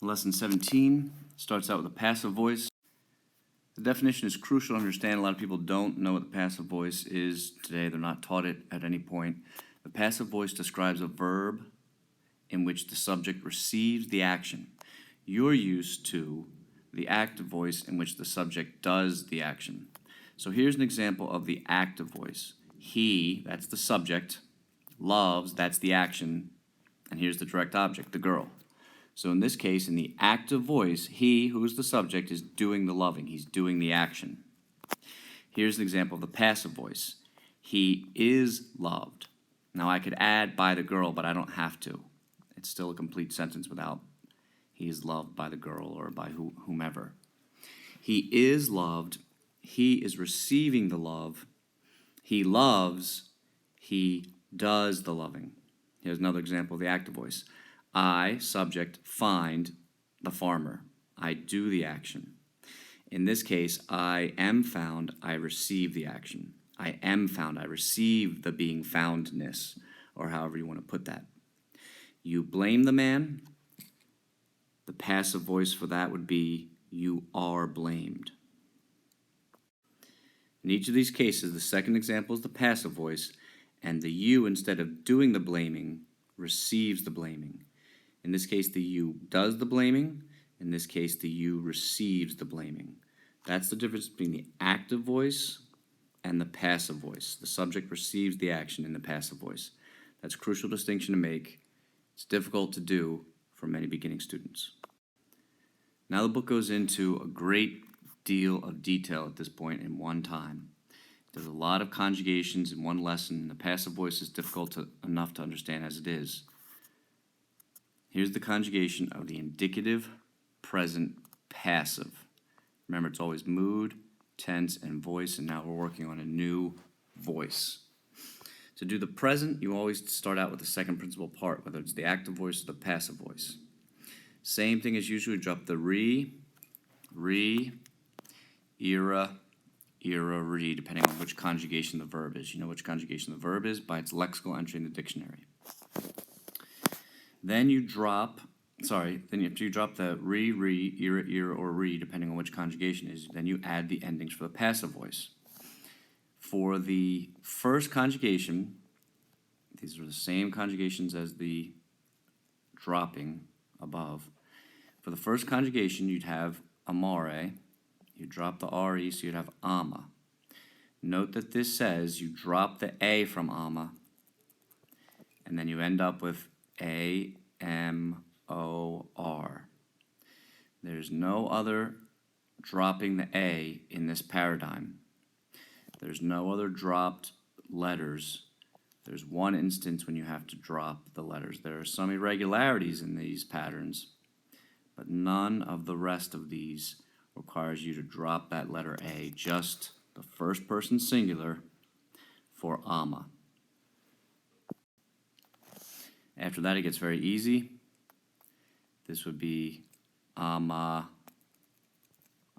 Lesson 17 starts out with a passive voice. The definition is crucial to understand. A lot of people don't know what the passive voice is today. They're not taught it at any point. The passive voice describes a verb in which the subject receives the action. You're used to the active voice in which the subject does the action. So here's an example of the active voice. He, that's the subject, loves, that's the action, and here's the direct object, the girl. So in this case, in the active voice, he, who is the subject, is doing the loving. He's doing the action. Here's an example of the passive voice. He is loved. Now I could add by the girl, but I don't have to. It's still a complete sentence without he is loved by the girl or by whomever. He is loved. He is receiving the love. He loves. He does the loving. Here's another example of the active voice. I, subject, find the farmer. I do the action. In this case, I am found, I receive the action. I am found, I receive the being foundness, or however you want to put that. You blame the man. The passive voice for that would be, you are blamed. In each of these cases, the second example is the passive voice, and the you, instead of doing the blaming, receives the blaming. In this case, the you does the blaming. In this case, the you receives the blaming. That's the difference between the active voice and the passive voice. The subject receives the action in the passive voice. That's a crucial distinction to make. It's difficult to do for many beginning students. Now the book goes into a great deal of detail at this point in one time. There's a lot of conjugations in one lesson. The passive voice is difficult enough to understand as it is. Here's the conjugation of the indicative, present, passive. Remember, it's always mood, tense, and voice, and now we're working on a new voice. To do the present, you always start out with the second principal part, whether it's the active voice or the passive voice. Same thing as usual, drop the re, era, re, depending on which conjugation the verb is. You know which conjugation the verb is by its lexical entry in the dictionary. Then you drop, after you drop the re, era, or re, depending on which conjugation is, then you add the endings for the passive voice. For the first conjugation, these are the same conjugations as the dropping above. For the first conjugation, you'd have amare. You drop the re, so you'd have ama. Note that this says you drop the a from ama, and then you end up with a, m, o, r. There's no other dropping the a in this paradigm. There's no other dropped letters. There's one instance when you have to drop the letters. There are some irregularities in these patterns, but none of the rest of these requires you to drop that letter A, just the first person singular for ama. After that, it gets very easy. This would be ama,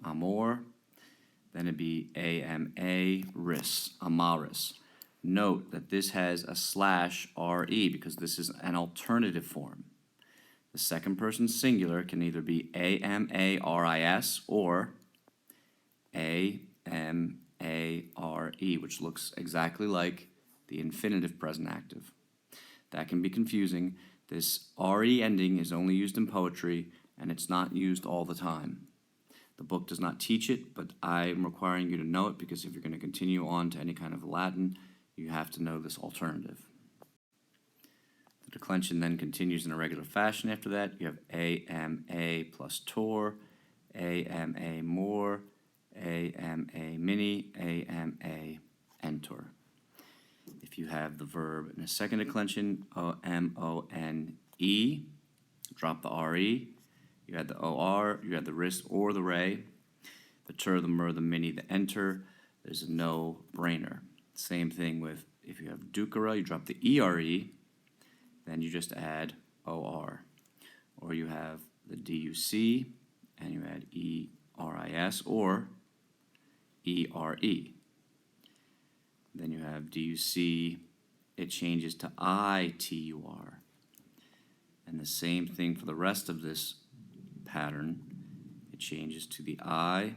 amor. Then it'd be ama, ris, amaris. Note that this has a /re because this is an alternative form. The second person singular can either be amaris or amare, which looks exactly like the infinitive present active. That can be confusing. This re ending is only used in poetry, and it's not used all the time. The book does not teach it, but I'm requiring you to know it because if you're going to continue on to any kind of Latin, you have to know this alternative. The declension then continues in a regular fashion after that. You have ama plus tor, ama more, ama mini, ama entor. If you have the verb in a second declension, mone, drop the re. You had the or, you had the ris or the re, the tur, the mer, the mini, the enter. There's a no-brainer. Same thing with if you have ducara, you drop the ere, then you just add or. Or you have the duc, and you add eris or ere. Then you have duc, it changes to itur. And the same thing for the rest of this pattern, it changes to the I.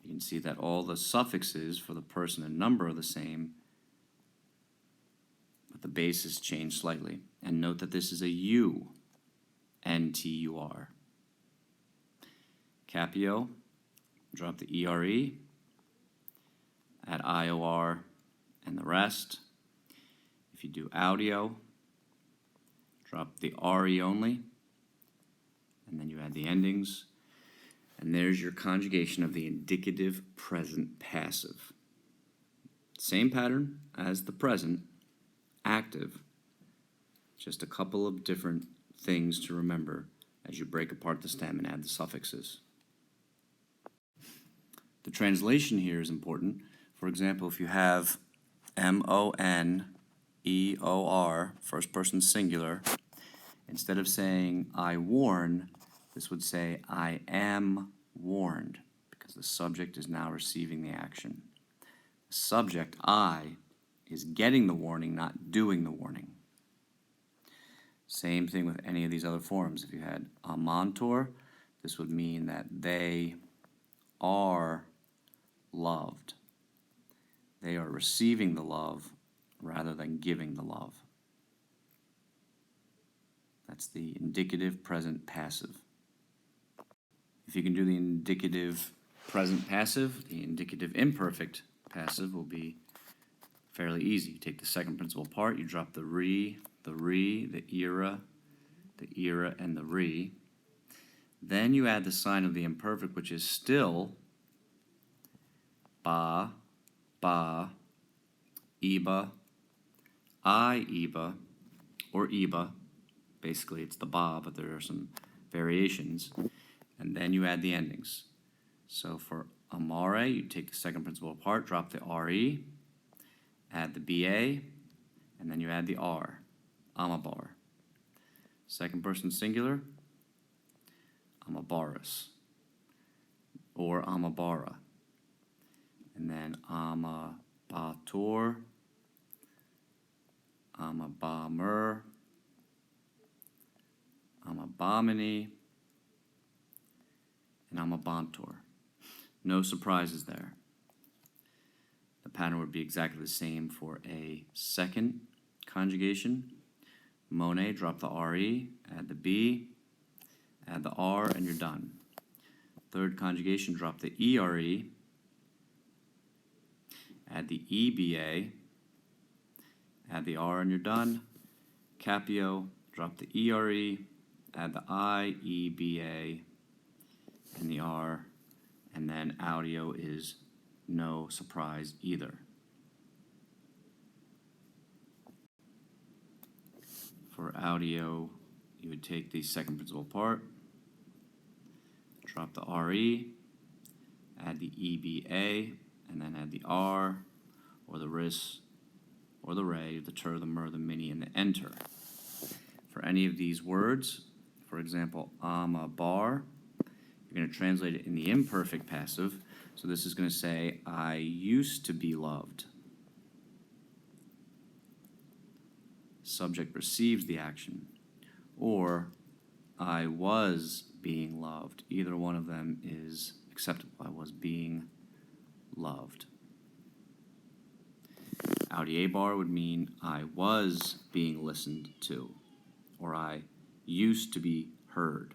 You can see that all the suffixes for the person and number are the same, but the bases change slightly. And note that this is a U, N-T-U-R. Capio, drop the ERE, add IOR and the rest. If you do audio, drop the RE only, and then you add the endings. And there's your conjugation of the indicative present passive. Same pattern as the present active, just a couple of different things to remember as you break apart the stem and add the suffixes. The translation here is important. For example, if you have M-O-N-E-O-R, first person singular, instead of saying I warn, this would say I am warned, because the subject is now receiving the action. The subject, I, is getting the warning, not doing the warning. Same thing with any of these other forms. If you had amantor, this would mean that they are loved. They are receiving the love rather than giving the love. That's the indicative present passive. If you can do the indicative present passive, the indicative imperfect passive will be fairly easy. You take the second principal part, you drop the re, the era, and the re. Then you add the sign of the imperfect, which is still ba, iba, iba, or iba. Basically, it's the ba, but there are some variations. And then you add the endings. So for amare, you take the second principal apart, drop the re, add the ba, and then you add the r, amabar. Second person singular, amabaris, or amabara. And then amabator, amabamer, amabamini, and amabantor. No surprises there. The pattern would be exactly the same for a second conjugation. Monet, drop the re, add the b, add the r, and you're done. Third conjugation, drop the ere, add the eba, add the r, and you're done. Capio, drop the ere, add the ieba, and the r, and then audio is no surprise either. For audio, you would take the second principal part, drop the re, add the eba, and then add the r, or the ris, or the re, the tur, the mer, the mini, and the enter. For any of these words, for example, amabar, you're going to translate it in the imperfect passive. So this is going to say, I used to be loved. Subject receives the action. Or, I was being loved. Either one of them is acceptable. I was being loved. Audiebar would mean I was being listened to, or I used to be heard.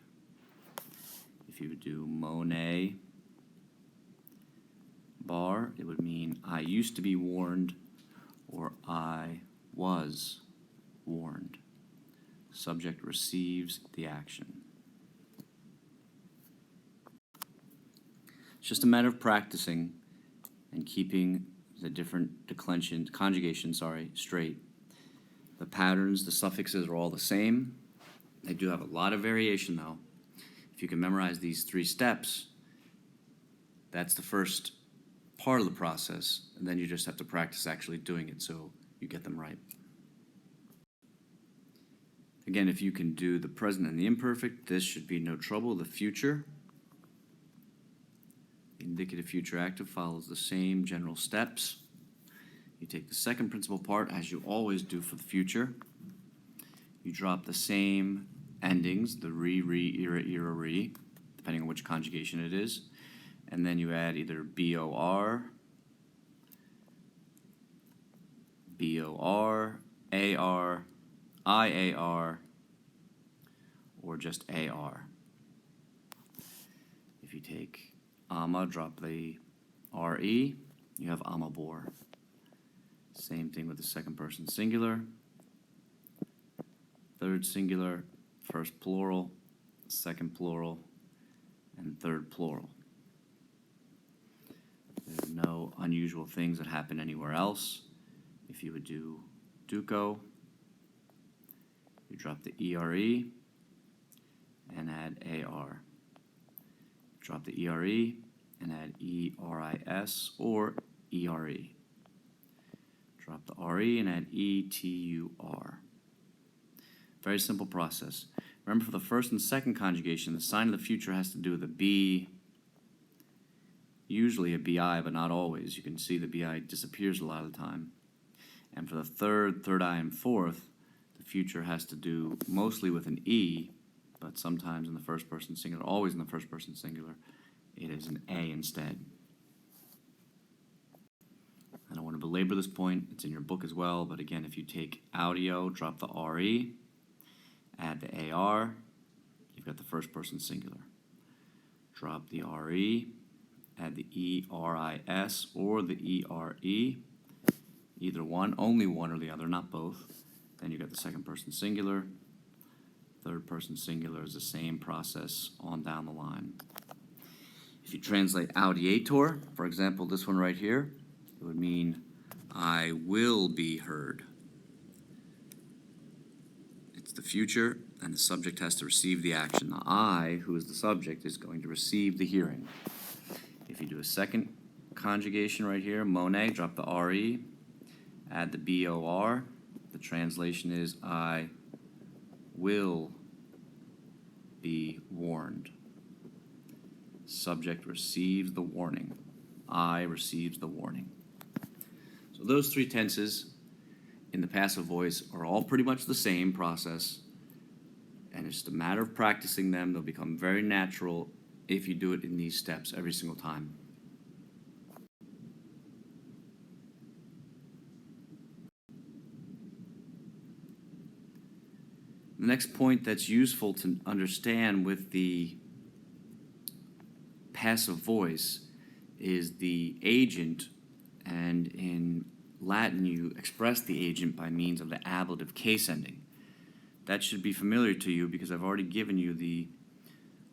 If you would do Monet bar, it would mean I used to be warned, or I was warned. Subject receives the action. It's just a matter of practicing and keeping the different conjugations straight. The patterns, the suffixes are all the same. They do have a lot of variation though. If you can memorize these 3 steps, that's the first part of the process, and then you just have to practice actually doing it so you get them right. Again, if you can do the present and the imperfect, this should be no trouble. The future, the indicative future active, follows the same general steps. You take the second principal part, as you always do for the future. You drop the same endings, the re, era, re, depending on which conjugation it is. And then you add either BOR, AR, IAR, or just AR. If you take AMA, drop the RE, you have Amabor. Same thing with the second person singular, third singular, first plural, second plural, and third plural. There's no unusual things that happen anywhere else. If you would do Duco, you drop the ERE and add AR. Drop the ERE and add ERIS or ERE. Drop the RE and add ETUR. Very simple process. Remember, for the first and second conjugation, the sign of the future has to do with a B, usually a BI, but not always. You can see the BI disappears a lot of the time. And for the third I, and fourth, the future has to do mostly with an E, but sometimes in the first person singular, always in the first person singular, it is an A instead. I don't want to belabor this point. It's in your book as well, but again, if you take audio, drop the RE, add the AR, you've got the first person singular. Drop the RE, add the ERIS or the ERE, either one, only one or the other, not both. Then you've got the second person singular. Third person singular is the same process on down the line. If you translate audiator, for example, this one right here, it would mean I will be heard. It's the future, and the subject has to receive the action. The I, who is the subject, is going to receive the hearing. If you do a second conjugation right here, Monet, drop the RE, add the BOR. The translation is I will be warned. Subject receives the warning. I receives the warning. So those three tenses in the passive voice are all pretty much the same process, and it's just a matter of practicing them. They'll become very natural if you do it in these steps every single time. The next point that's useful to understand with the passive voice is the agent, and in Latin you express the agent by means of the ablative case ending. That should be familiar to you because I've already given you the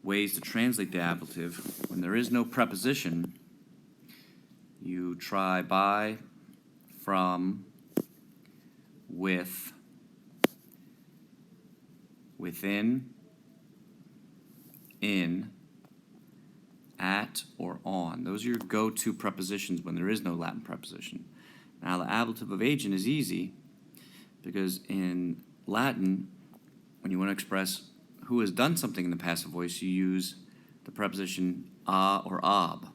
ways to translate the ablative. When there is no preposition, you try by, from, with, within, in, at, or on. Those are your go-to prepositions when there is no Latin preposition. Now, the ablative of agent is easy because in Latin, when you want to express who has done something in the passive voice, you use the preposition a or ab.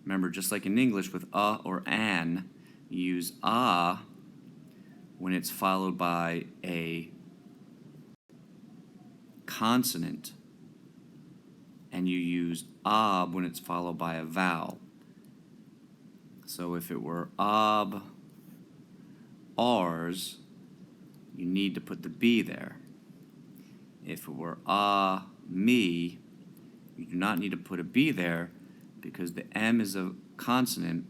Remember, just like in English with a or an, you use a when it's followed by a consonant, and you use ab when it's followed by a vowel. So if it were ab, ars, you need to put the B there. If it were me, you do not need to put a B there because the M is a consonant.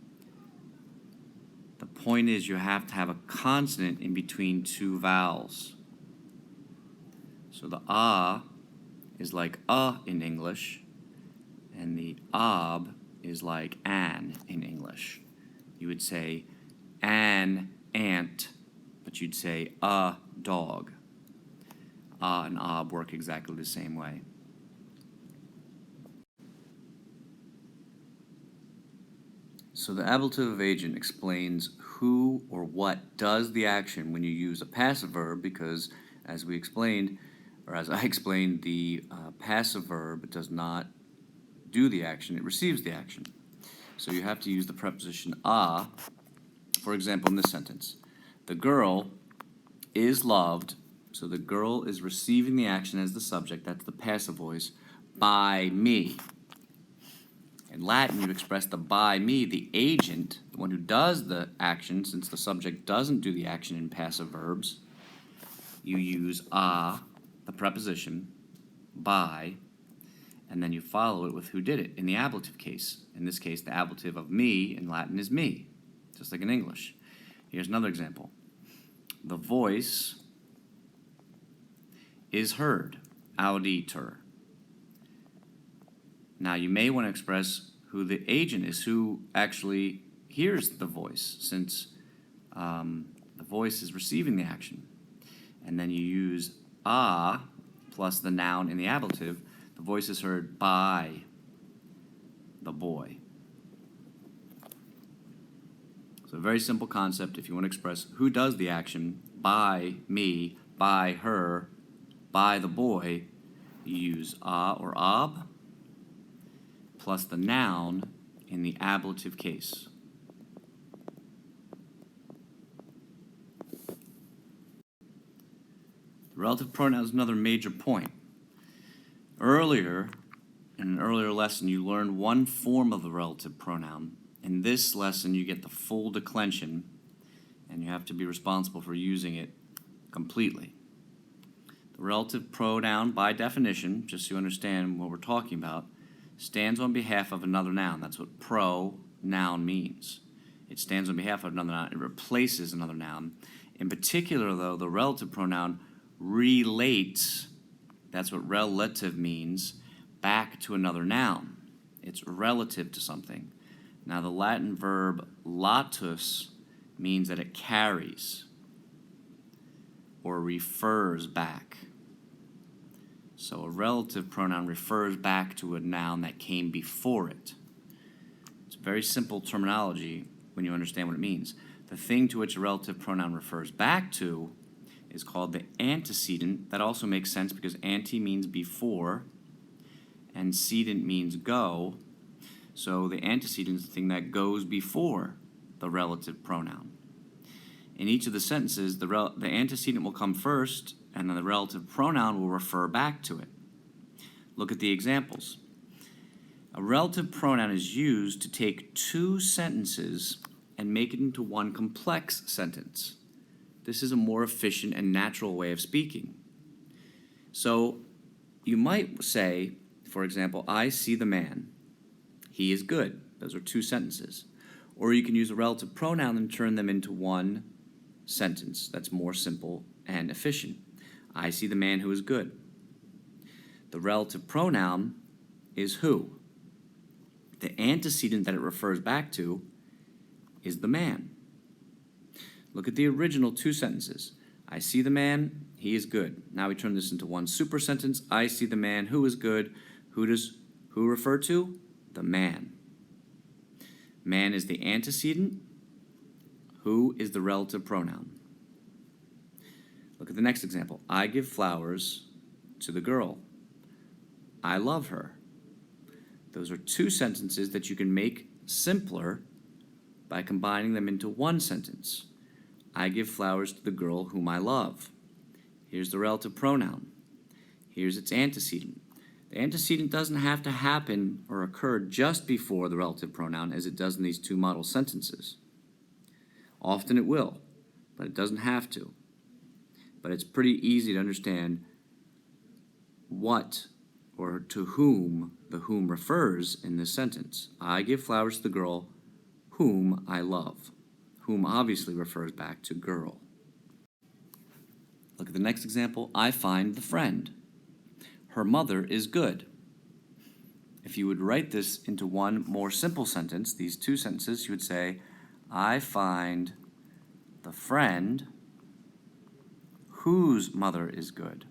The point is you have to have a consonant in between two vowels. So the is like in English, and the ab is like an in English. You would say an ant, but you'd say a dog. And ab work exactly the same way. So the ablative of agent explains who or what does the action when you use a passive verb, because as we explained, or as I explained, the passive verb does not do the action, it receives the action. So you have to use the preposition a. For example, in this sentence, the girl is loved So the girl is receiving the action as the subject, that's the passive voice, by me. In Latin, you express the by me, the agent, the one who does the action, since the subject doesn't do the action in passive verbs. You use a, the preposition, by, and then you follow it with who did it in the ablative case. In this case, the ablative of me in Latin is me, just like in English. Here's another example. The voice is heard, auditor. Now you may want to express who the agent is, who actually hears the voice, since the voice is receiving the action. And then you use a plus the noun in the ablative. The voice is heard by the boy. So a very simple concept. If you want to express who does the action, by me, by her, by the boy, you use a or ab plus the noun in the ablative case. The relative pronoun is another major point. Earlier, in an earlier lesson, you learned one form of the relative pronoun. In this lesson, you get the full declension, and you have to be responsible for using it completely. The relative pronoun, by definition, just so you understand what we're talking about, stands on behalf of another noun. That's what pronoun means. It stands on behalf of another noun. It replaces another noun. In particular, though, the relative pronoun relates, that's what relative means, back to another noun. It's relative to something. Now, the Latin verb latus means that it carries or refers back. So a relative pronoun refers back to a noun that came before it. It's very simple terminology when you understand what it means. The thing to which a relative pronoun refers back to is called the antecedent. That also makes sense because ante means before and cedent means go. So the antecedent is the thing that goes before the relative pronoun. In each of the sentences, the antecedent will come first, and then the relative pronoun will refer back to it. Look at the examples. A relative pronoun is used to take two sentences and make it into one complex sentence. This is a more efficient and natural way of speaking. So you might say, for example, I see the man. He is good. Those are two sentences. Or you can use a relative pronoun and turn them into one sentence that's more simple and efficient. I see the man who is good. The relative pronoun is who. The antecedent that it refers back to is the man. Look at the original two sentences. I see the man, he is good. Now we turn this into one super sentence. I see the man who is good. Who refer to? The man. Man is the antecedent. Who is the relative pronoun? Look at the next example. I give flowers to the girl. I love her. Those are two sentences that you can make simpler by combining them into one sentence. I give flowers to the girl whom I love. Here's the relative pronoun. Here's its antecedent. The antecedent doesn't have to happen or occur just before the relative pronoun as it does in these two model sentences. Often it will, but it doesn't have to. But it's pretty easy to understand what or to whom the whom refers in this sentence. I give flowers to the girl whom I love. Whom obviously refers back to girl. Look at the next example. I find the friend. Her mother is good. If you would write this into one more simple sentence, these two sentences, you would say, I find the friend whose mother is good.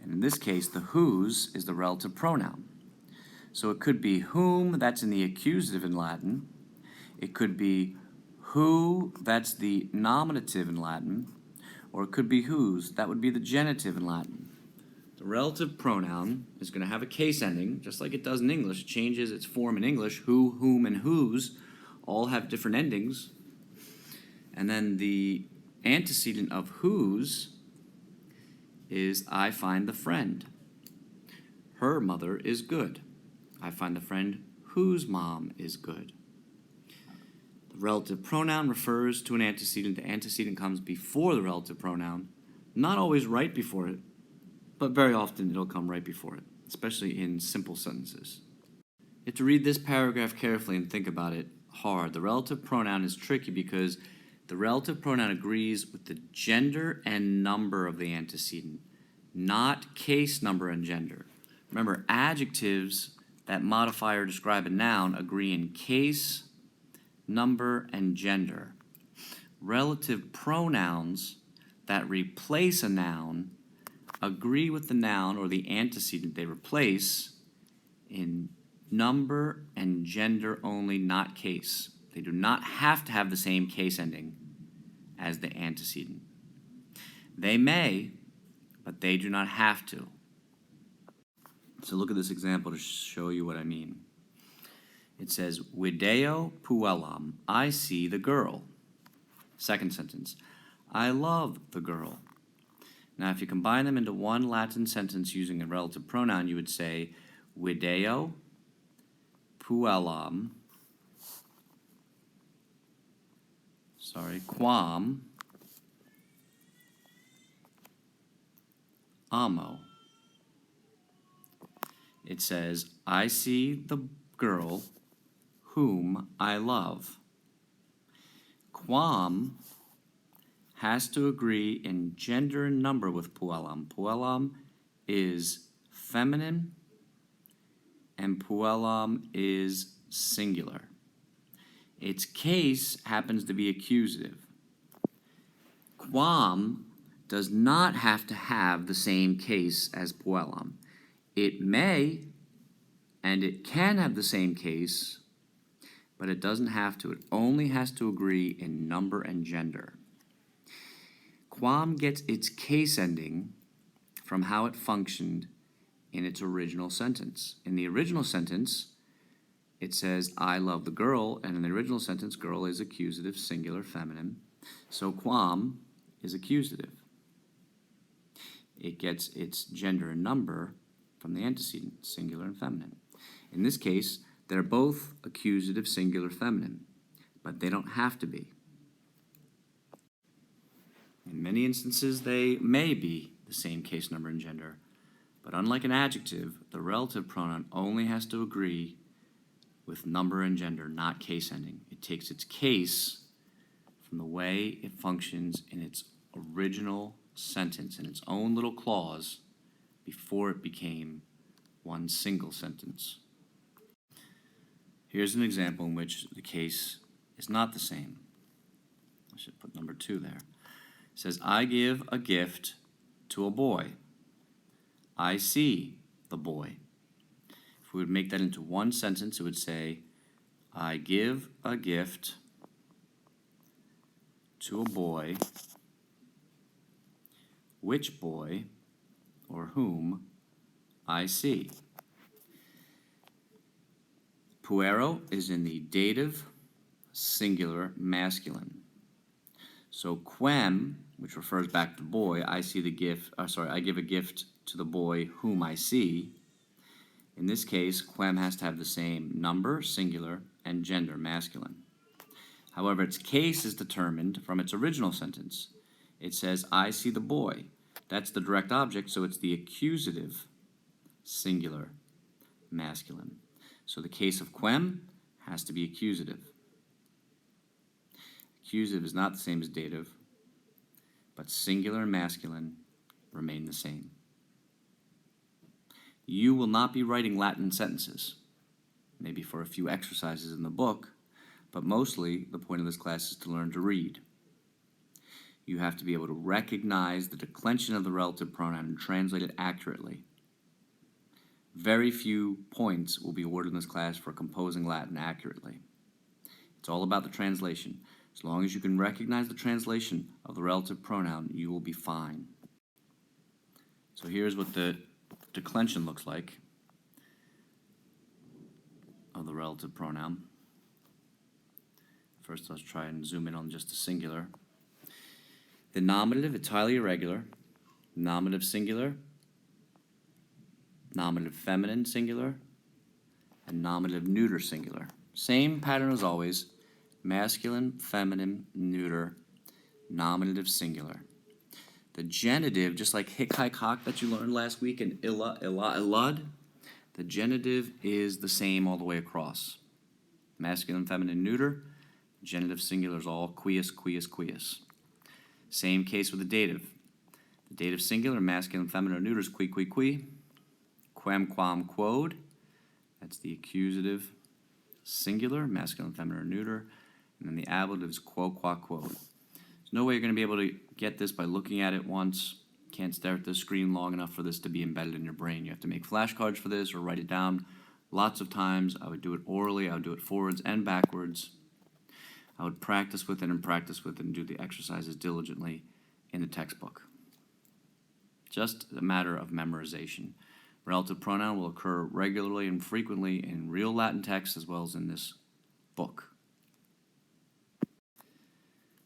And in this case, the whose is the relative pronoun. So it could be whom, that's in the accusative in Latin. It could be who, that's the nominative in Latin. Or it could be whose, that would be the genitive in Latin. The relative pronoun is going to have a case ending, just like it does in English. It changes its form in English, who, whom, and whose, all have different endings. And then the antecedent of whose is I find the friend. Her mother is good. I find the friend whose mom is good. The relative pronoun refers to an antecedent. The antecedent comes before the relative pronoun, not always right before it, but very often it'll come right before it, especially in simple sentences. You have to read this paragraph carefully and think about it hard. The relative pronoun is tricky because the relative pronoun agrees with the gender and number of the antecedent, not case, number, and gender. Remember, adjectives that modify or describe a noun agree in case, number, and gender. Relative pronouns that replace a noun agree with the noun or the antecedent they replace in number and gender only, not case. They do not have to have the same case ending as the antecedent. They may, but they do not have to. So look at this example to show you what I mean. It says, Video puellam, I see the girl. Second sentence, I love the girl. Now, if you combine them into one Latin sentence using a relative pronoun, you would say, Video puellam, quam amo. It says, I see the girl whom I love. Quam has to agree in gender and number with puellam. Puellam is feminine and puellam is singular. Its case happens to be accusative. Quam does not have to have the same case as puellam. It may and it can have the same case, but it doesn't have to. It only has to agree in number and gender. Quam gets its case ending from how it functioned in its original sentence. In the original sentence, it says, I love the girl, and in the original sentence, girl is accusative, singular, feminine. So quam is accusative. It gets its gender and number from the antecedent, singular and feminine. In this case, they're both accusative, singular, feminine, but they don't have to be. In many instances, they may be the same case, number, and gender, but unlike an adjective, the relative pronoun only has to agree with number and gender, not case ending. It takes its case from the way it functions in its original sentence, in its own little clause, before it became one single sentence. Here's an example in which the case is not the same. I should put number 2 there. It says, I give a gift to a boy. I see the boy. If we would make that into one sentence, it would say, I give a gift to a boy, which boy or whom I see. Puero is in the dative, singular, masculine. So quem, which refers back to the boy, I give a gift to the boy whom I see. In this case, quem has to have the same number, singular, and gender, masculine. However, its case is determined from its original sentence. It says, I see the boy. That's the direct object, so it's the accusative, singular, masculine. So the case of quem has to be accusative. Accusative is not the same as dative, but singular and masculine remain the same. You will not be writing Latin sentences, maybe for a few exercises in the book, but mostly the point of this class is to learn to read. You have to be able to recognize the declension of the relative pronoun and translate it accurately. Very few points will be awarded in this class for composing Latin accurately. It's all about the translation. As long as you can recognize the translation of the relative pronoun, you will be fine. So here's what the declension looks like of the relative pronoun. First, let's try and zoom in on just the singular. The nominative, it's highly irregular. Nominative singular, nominative feminine singular, and nominative neuter singular. Same pattern as always. Masculine, feminine, neuter, nominative singular. The genitive, just like hick, hike, hock that you learned last week in illa, illud, the genitive is the same all the way across. Masculine, feminine, neuter, genitive singular is all quies, quies, quies. Same case with the dative. The dative singular, masculine, feminine, or neuter is qui, qui, qui. Quem, quam, quod. That's the accusative singular, masculine, feminine, or neuter. And then the ablative is quo, qua, quod. There's no way you're going to be able to get this by looking at it once. Can't stare at the screen long enough for this to be embedded in your brain. You have to make flashcards for this or write it down lots of times. I would do it orally. I would do it forwards and backwards. I would practice with it and do the exercises diligently in the textbook. Just a matter of memorization. Relative pronoun will occur regularly and frequently in real Latin texts as well as in this book.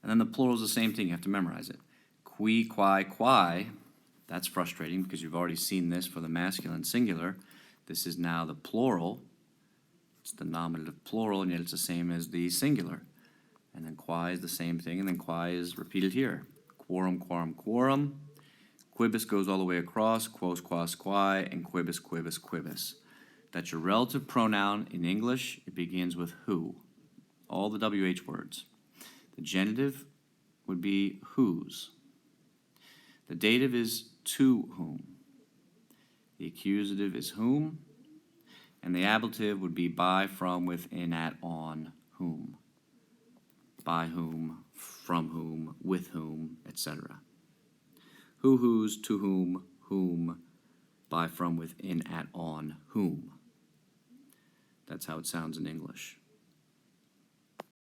And then the plural is the same thing. You have to memorize it. Qui, qui, quai. That's frustrating because you've already seen this for the masculine singular. This is now the plural. It's the nominative plural, and yet it's the same as the singular. And then quai is the same thing, and then quai is repeated here. Quorum, quorum, quorum. Quibus goes all the way across, quos, quas, quae, and quibus, quibus, quibus. That's your relative pronoun in English. It begins with who. All the WH words. The genitive would be whose. The dative is to whom. The accusative is whom. And the ablative would be by, from, within, at, on, whom. By whom, from whom, with whom, etc. Who, whose, to whom, by, from, within, at, on, whom. That's how it sounds in English.